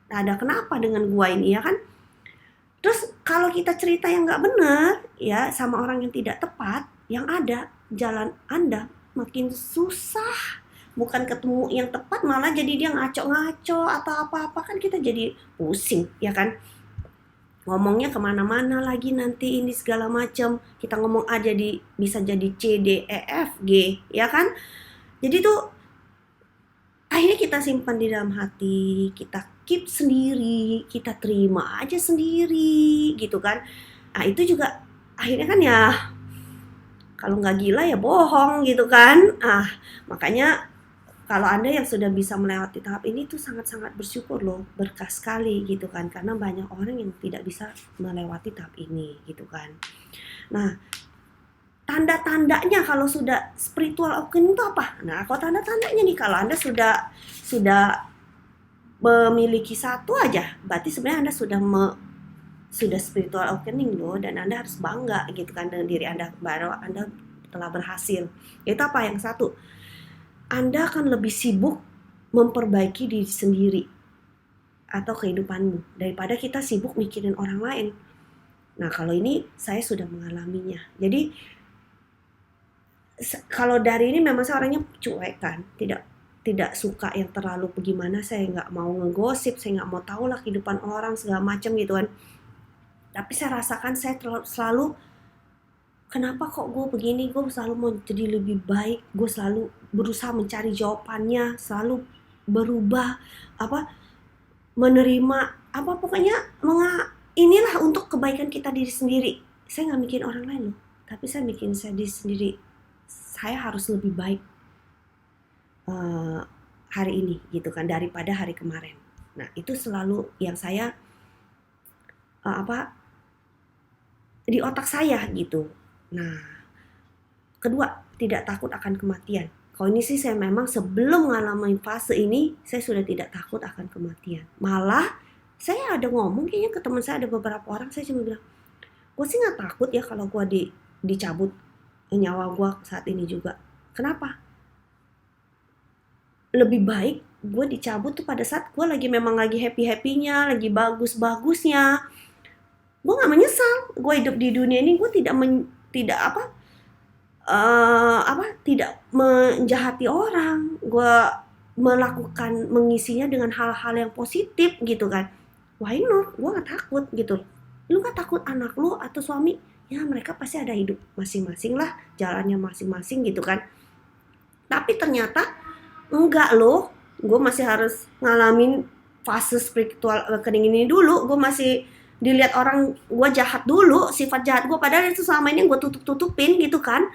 ada kenapa dengan gua ini, ya kan? Terus kalau kita cerita yang nggak benar, ya sama orang yang tidak tepat, yang ada jalan Anda makin susah. Bukan ketemu yang tepat, malah jadi dia ngaco-ngaco atau apa-apa, kan kita jadi pusing, ya kan? ngomongnya kemana-mana lagi nanti ini segala macam. Kita ngomong aja bisa jadi C, D, E, F, G, ya kan? Jadi tuh akhirnya kita simpan di dalam hati, kita keep sendiri, kita terima aja sendiri gitu kan. Nah itu juga akhirnya kan ya kalau nggak gila ya bohong gitu kan. Makanya kalau Anda yang sudah bisa melewati tahap ini tuh sangat-sangat bersyukur loh, berkah sekali gitu kan. Karena banyak orang yang tidak bisa melewati tahap ini gitu kan. Nah, tanda-tandanya kalau sudah spiritual awakening itu apa? Nah, kalau tanda-tandanya nih kalau Anda sudah memiliki satu aja, berarti sebenarnya Anda sudah spiritual awakening loh, dan Anda harus bangga gitu kan dengan diri Anda bahwa Anda telah berhasil. Itu apa? Yang satu, Anda akan lebih sibuk memperbaiki diri sendiri atau kehidupanmu daripada kita sibuk mikirin orang lain. Nah, kalau ini saya sudah mengalaminya. Jadi kalau dari ini memang saya orangnya cuek kan, tidak suka yang terlalu bagaimana, saya nggak mau ngegosip, saya nggak mau tahu lah kehidupan orang segala macam gitu kan. Tapi saya rasakan saya selalu kenapa kok gue begini, gue selalu mau jadi lebih baik, gue selalu berusaha mencari jawabannya, selalu berubah, menerima, pokoknya inilah untuk kebaikan kita diri sendiri. Saya nggak mikirin orang lain loh, tapi saya mikirin saya diri sendiri. Saya harus lebih baik hari ini gitu kan daripada hari kemarin. Nah itu selalu yang saya di otak saya gitu. Nah, kedua, tidak takut akan kematian. Kalau ini sih saya memang sebelum mengalami fase ini, saya sudah tidak takut akan kematian. Malah, saya ada ngomong kayaknya ke teman saya, ada beberapa orang, saya cuma bilang, gue sih gak takut ya kalau gue dicabut nyawa gue saat ini juga. Kenapa? Lebih baik gue dicabut tuh pada saat gue memang lagi happy-happynya, lagi bagus-bagusnya. Gue gak menyesal, gue hidup di dunia ini, gue tidak menjahati orang, gue mengisinya dengan hal-hal yang positif gitu kan. Why not? Gue gak takut gitu. Lu gak takut anak lu atau suami? Ya mereka pasti ada hidup masing-masing lah, jalannya masing-masing gitu kan. Tapi ternyata enggak loh, gue masih harus ngalamin fase spiritual awakening ini dulu. Gue masih dilihat orang gue jahat dulu, sifat jahat gue, padahal itu selama ini gue tutup-tutupin gitu kan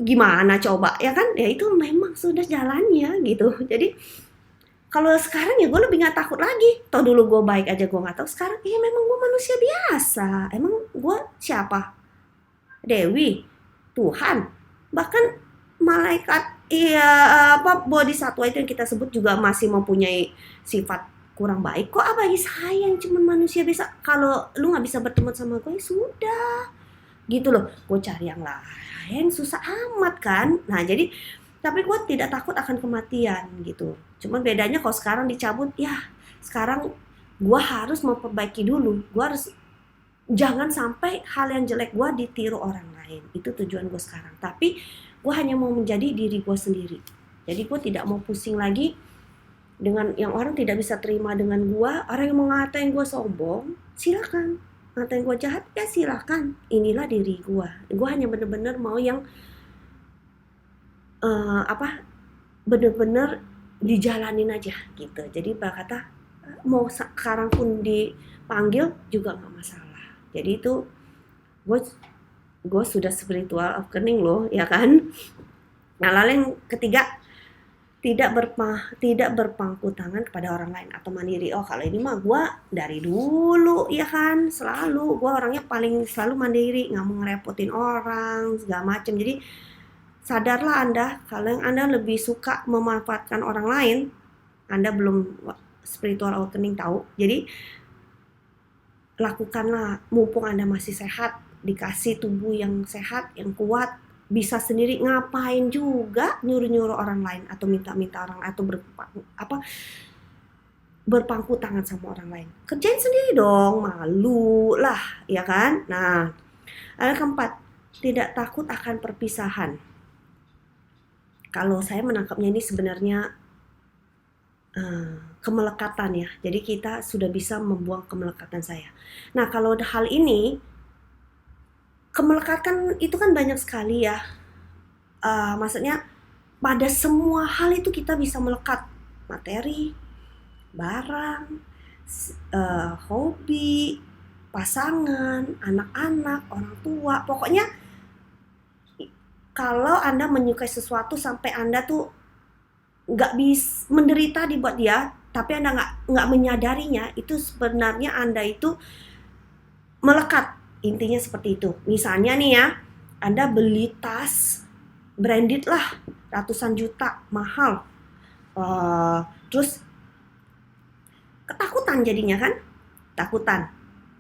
gimana coba ya kan, ya itu memang sudah jalannya gitu. Jadi kalau sekarang ya gue lebih nggak takut lagi. Toh dulu gue baik aja gue nggak tahu, sekarang ya memang gue manusia biasa. Emang gue siapa? Dewi, Tuhan, bahkan malaikat, bodhisatwa itu yang kita sebut juga masih mempunyai sifat kurang baik. Kok apalagi saya yang cuma manusia biasa? Kalau lu nggak bisa bertemu sama gue, ya sudah gitu loh. Gue cari yang lain susah amat kan. Nah jadi tapi gue tidak takut akan kematian gitu. Cuman bedanya kalau sekarang dicabut, ya sekarang gue harus memperbaiki dulu. Gue harus jangan sampai hal yang jelek gue ditiru orang lain. Itu tujuan gue sekarang. Tapi gue hanya mau menjadi diri gue sendiri. Jadi gue tidak mau pusing lagi dengan yang orang tidak bisa terima dengan gue. Orang yang mau ngatain gue sombong, silakan. Ngatain gue jahat, ya silakan. Inilah diri gue. Gue hanya benar-benar mau yang benar-benar dijalanin aja gitu. Jadi berkata mau sekarang pun dipanggil juga nggak masalah. Jadi itu gue sudah spiritual awakening loh, ya kan. Nah lalu yang ketiga, tidak berpangku tangan kepada orang lain atau mandiri. Oh kalau ini mah gue dari dulu ya kan, selalu gue orangnya paling selalu mandiri, nggak mau ngerepotin orang segala macem. Jadi sadarlah Anda, kalau yang Anda lebih suka memanfaatkan orang lain, Anda belum spiritual awakening tahu. Jadi lakukanlah mumpung Anda masih sehat, dikasih tubuh yang sehat, yang kuat, bisa sendiri, ngapain juga nyuruh-nyuruh orang lain atau minta-minta orang atau berpangku tangan sama orang lain. Kerjain sendiri dong, malu lah, ya kan? Nah, yang keempat, tidak takut akan perpisahan. Kalau saya menangkapnya ini sebenarnya kemelekatan ya. Jadi kita sudah bisa membuang kemelekatan saya. Nah, kalau hal ini, kemelekatan itu kan banyak sekali ya. Maksudnya pada semua hal itu kita bisa melekat. Materi, barang, hobi, pasangan, anak-anak, orang tua. Pokoknya kalau Anda menyukai sesuatu sampai Anda tuh nggak bisa menderita dibuat dia, tapi Anda nggak menyadarinya, itu sebenarnya Anda itu melekat. Intinya seperti itu. Misalnya nih ya, Anda beli tas branded lah, ratusan juta, mahal. Terus ketakutan jadinya kan? Takutan.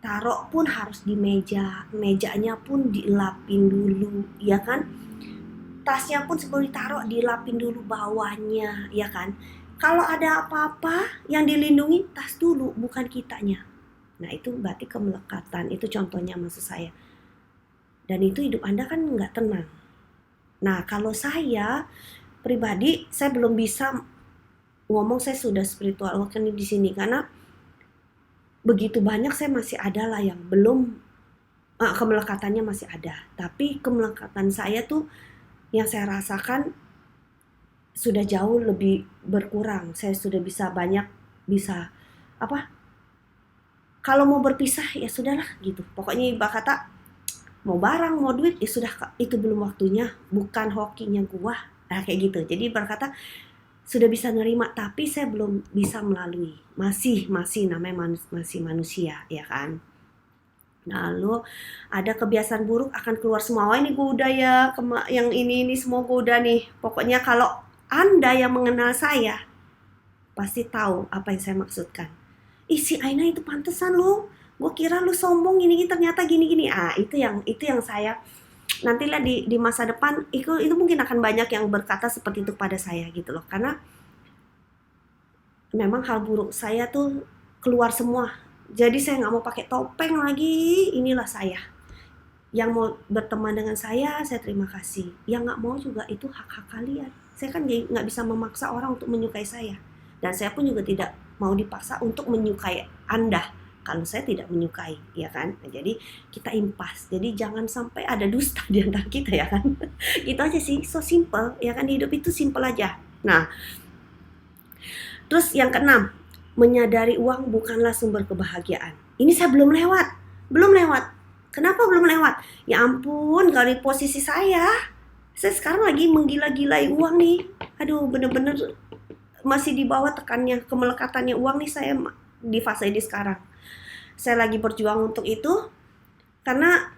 Taruh pun harus di meja, mejanya pun dilapin dulu, ya kan? Tasnya pun sebelum ditaruh dilapin dulu bawahnya, ya kan? Kalau ada apa-apa yang dilindungi tas dulu, bukan kitanya. Nah itu berarti kemelekatan, itu contohnya maksud saya. Dan itu hidup Anda kan nggak tenang. Nah kalau saya pribadi, saya belum bisa ngomong saya sudah spiritual awakening di sini karena begitu banyak saya masih ada lah yang belum kemelekatannya masih ada. Tapi kemelekatan saya tuh yang saya rasakan sudah jauh lebih berkurang. Saya sudah bisa apa? Kalau mau berpisah ya sudahlah gitu. Pokoknya ibarat kata mau barang, mau duit ya sudah, itu belum waktunya, bukan hokinya gua. Nah kayak gitu. Jadi ibarat kata sudah bisa nerima tapi saya belum bisa melalui. Masih namanya masih manusia, ya kan? Lalu ada kebiasaan buruk akan keluar semua. Wah ini gue udah ya, yang ini semua gue udah nih. Pokoknya kalau Anda yang mengenal saya pasti tahu apa yang saya maksudkan. Si Aina itu pantesan lu. Gue kira lu sombong gini, ternyata gini. Itu yang saya nantilah di masa depan itu mungkin akan banyak yang berkata seperti itu pada saya gitu loh. Karena memang hal buruk saya tuh keluar semua. Jadi saya nggak mau pakai topeng lagi, inilah saya. Yang mau berteman dengan saya terima kasih. Yang nggak mau juga itu hak-hak kalian. Saya kan nggak bisa memaksa orang untuk menyukai saya. Dan saya pun juga tidak mau dipaksa untuk menyukai Anda kalau saya tidak menyukai, ya kan? Nah, jadi kita impas. Jadi jangan sampai ada dusta di antara kita, ya kan? Itu aja sih, so simple, ya kan? Hidup itu simple aja. Nah, terus yang keenam, menyadari uang bukanlah sumber kebahagiaan. Ini saya belum lewat. Kenapa belum lewat? Ya ampun, kalau di posisi saya sekarang lagi menggila-gilai uang nih. Aduh, bener-bener masih di bawah tekannya, kemelekatannya uang nih saya di fase ini sekarang. Saya lagi berjuang untuk itu, karena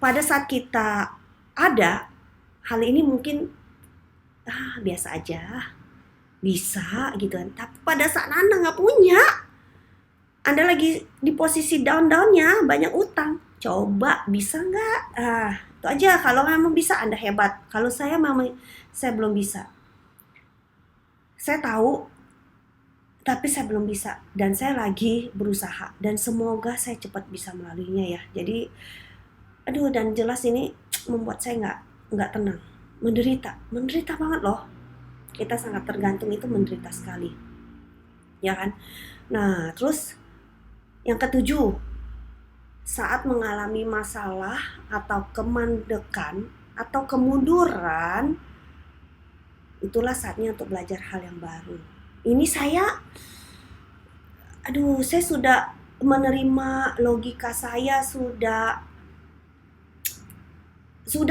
pada saat kita ada, hal ini mungkin biasa aja. Bisa gitu kan, tapi pada saat Anda nggak punya, Anda lagi di posisi down-downnya, banyak utang, coba bisa nggak? Itu aja. Kalau memang bisa Anda hebat. Kalau saya memang saya belum bisa. Saya tahu, tapi saya belum bisa. Dan saya lagi berusaha. Dan semoga saya cepat bisa melaluinya ya. Jadi, dan jelas ini membuat saya nggak tenang, menderita banget loh. Kita sangat tergantung, itu menderita sekali, ya kan? Nah, terus yang ketujuh, saat mengalami masalah atau kemandekan atau kemunduran, itulah saatnya untuk belajar hal yang baru. Ini saya sudah menerima logika saya, sudah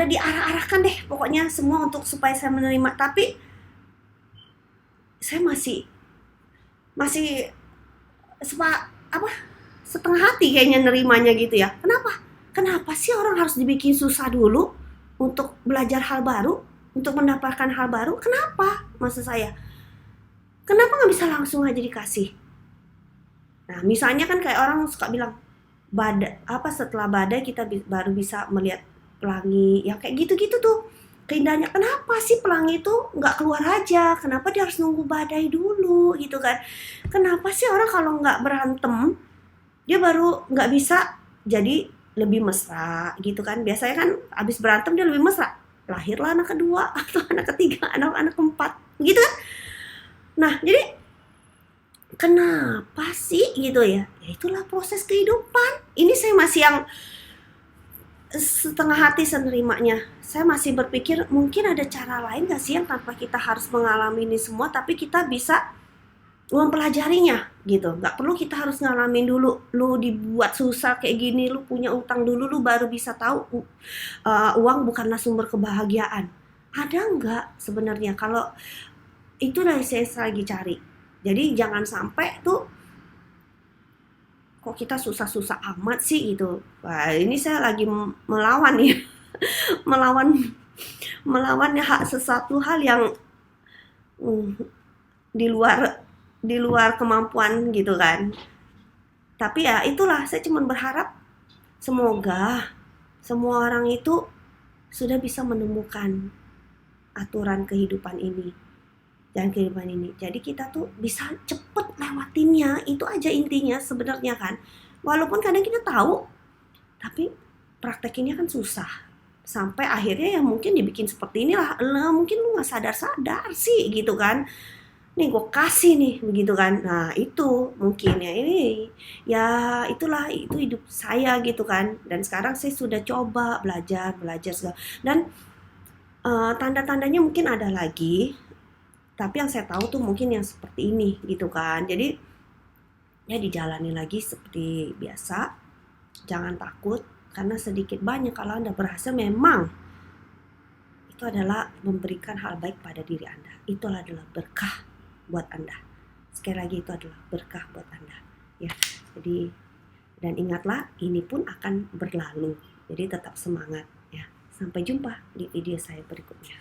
diarah-arahkan deh pokoknya semua untuk supaya saya menerima, tapi saya masih setengah hati kayaknya nerimanya gitu ya. Kenapa sih orang harus dibikin susah dulu untuk belajar hal baru, untuk mendapatkan hal baru? Kenapa? Maksud saya, kenapa nggak bisa langsung aja dikasih? Nah, misalnya kan kayak orang suka bilang, setelah badai kita baru bisa melihat pelangi, ya kayak gitu-gitu tuh. Keindahannya, kenapa sih pelangi itu nggak keluar aja? Kenapa dia harus nunggu badai dulu gitu kan? Kenapa sih orang kalau nggak berantem, dia baru nggak bisa jadi lebih mesra gitu kan? Biasanya kan abis berantem dia lebih mesra. Lahirlah anak kedua atau anak ketiga, anak keempat gitu kan? Nah, jadi kenapa sih gitu ya? Ya itulah proses kehidupan. Ini saya masih yang setengah hati senerimanya. Saya masih berpikir mungkin ada cara lain gak sih yang tanpa kita harus mengalami ini semua, tapi kita bisa mempelajarinya gitu. Nggak perlu kita harus ngalamin dulu, lu dibuat susah kayak gini, lu punya utang dulu, lu baru bisa tahu uang bukanlah sumber kebahagiaan. Ada nggak sebenarnya? Kalau itu dari saya lagi cari. Jadi jangan sampai tuh kok kita susah-susah amat sih gitu. Wah, ini saya lagi melawan ya. melawan melawan sesuatu hal yang mm, di luar kemampuan gitu kan. Tapi ya itulah, saya cuma berharap semoga semua orang itu sudah bisa menemukan aturan kehidupan ini dan kehidupan ini. Jadi kita tuh bisa cepet lewatinnya, itu aja intinya sebenarnya kan. Walaupun kadang kita tahu, tapi praktekinnya kan susah. Sampai akhirnya ya mungkin dibikin seperti inilah, mungkin lu gak sadar-sadar sih gitu kan. Nih gue kasih nih begitu kan. Nah itu mungkin ya, ini ya itulah, itu hidup saya gitu kan. Dan sekarang saya sudah coba belajar segala. Dan tanda-tandanya mungkin ada lagi, tapi yang saya tahu tuh mungkin yang seperti ini gitu kan. Jadi ya dijalani lagi seperti biasa, jangan takut, karena sedikit banyak kalau Anda berhasil memang itu adalah memberikan hal baik pada diri Anda. Itu adalah berkah buat Anda. Sekali lagi, itu adalah berkah buat Anda ya. Jadi, dan ingatlah, ini pun akan berlalu. Jadi tetap semangat ya. Sampai jumpa di video saya berikutnya.